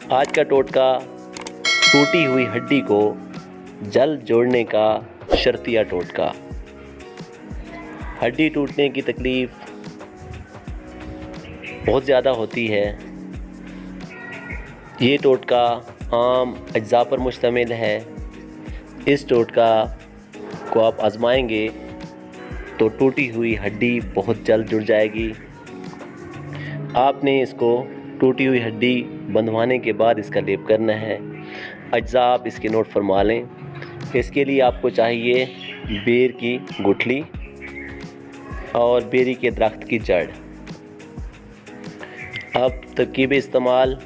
आज का टोटका टूटी हुई हड्डी को जल्द जोड़ने का शर्तिया टोटका। हड्डी टूटने की तकलीफ़ बहुत ज़्यादा होती है। ये टोटका आम अज्जा पर मुश्तमिल है। इस टोटका को आप आज़माएंगे तो टूटी हुई हड्डी बहुत जल्द जुड़ जाएगी। आपने इसको टूटी हुई हड्डी बंधवाने के बाद इसका लेप करना है। अज्जा आप इसके नोट फरमा लें। इसके लिए आपको चाहिए बेर की गुठली और बेरी के दरख्त की जड़। अब तरकीब इस्तेमाल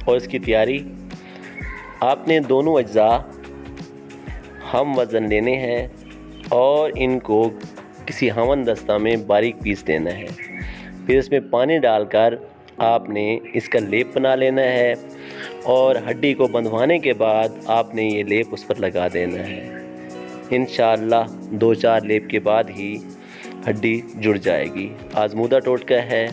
और इसकी तैयारी। आपने दोनों अज्जा हम वज़न लेने हैं और इनको किसी हमन दस्ता में बारीक पीस देना है। फिर इसमें पानी डालकर आपने इसका लेप बना लेना है और हड्डी को बंधवाने के बाद आपने ये लेप उस पर लगा देना है। इंशाअल्लाह 2-4 लेप के बाद ही हड्डी जुड़ जाएगी। आज़मूदा टोटका है।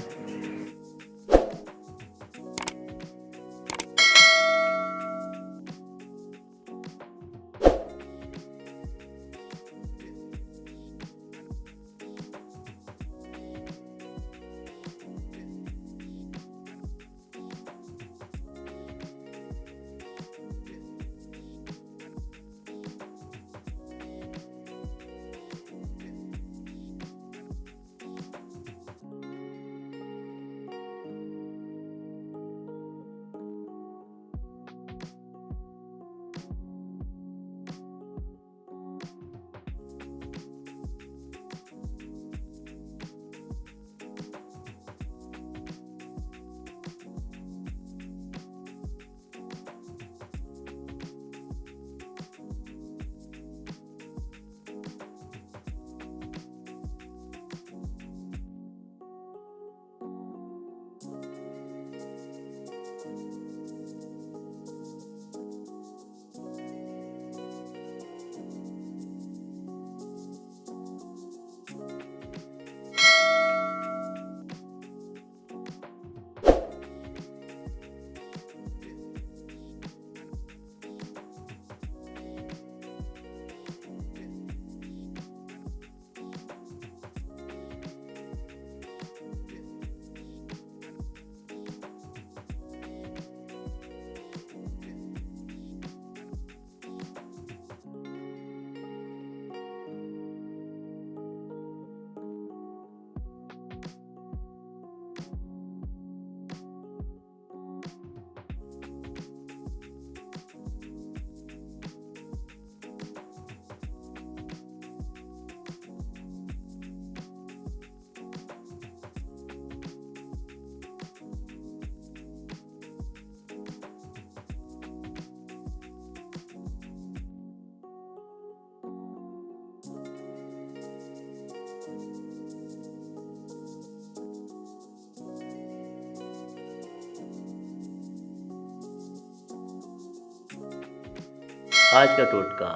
आज का टोटका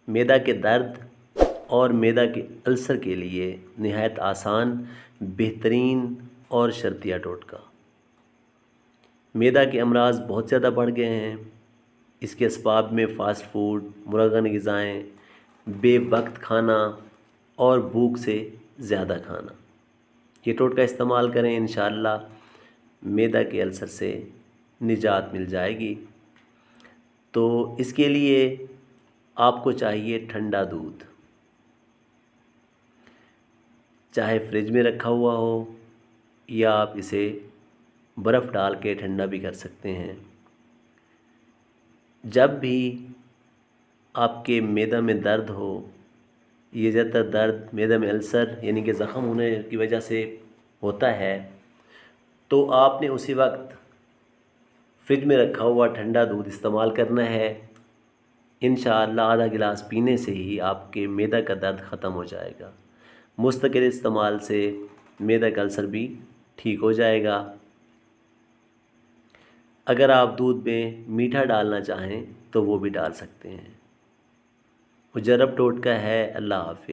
मैदा के दर्द और मैदा के अल्सर के लिए निहायत आसान, बेहतरीन और शर्तिया टोटका। मैदा के अमराज बहुत ज़्यादा बढ़ गए हैं। इसके असबाब में फ़ास्ट फूड, मुरगन ग़िज़ाएँ, बेवक्त खाना और भूख से ज़्यादा खाना। ये टोटका इस्तेमाल करें, इंशाअल्लाह मैदा के अल्सर से निजात मिल जाएगी। तो इसके लिए आपको चाहिए ठंडा दूध, चाहे फ्रिज में रखा हुआ हो या आप इसे बर्फ़ डाल के ठंडा भी कर सकते हैं। जब भी आपके मैदा में दर्द हो, ये ज़्यादातर दर्द मैदा में अल्सर यानी कि ज़ख़म होने की वजह से होता है, तो आपने उसी वक्त फ्रिज में रखा हुआ ठंडा दूध इस्तेमाल करना है। इंशाअल्लाह आधा गिलास पीने से ही आपके मैदा का दर्द ख़त्म हो जाएगा। मुस्तकिल इस्तेमाल से मैदा का अल्सर भी ठीक हो जाएगा। अगर आप दूध में मीठा डालना चाहें तो वो भी डाल सकते हैं। मुजर्रब टोटका है। अल्लाह हाफ़िज़।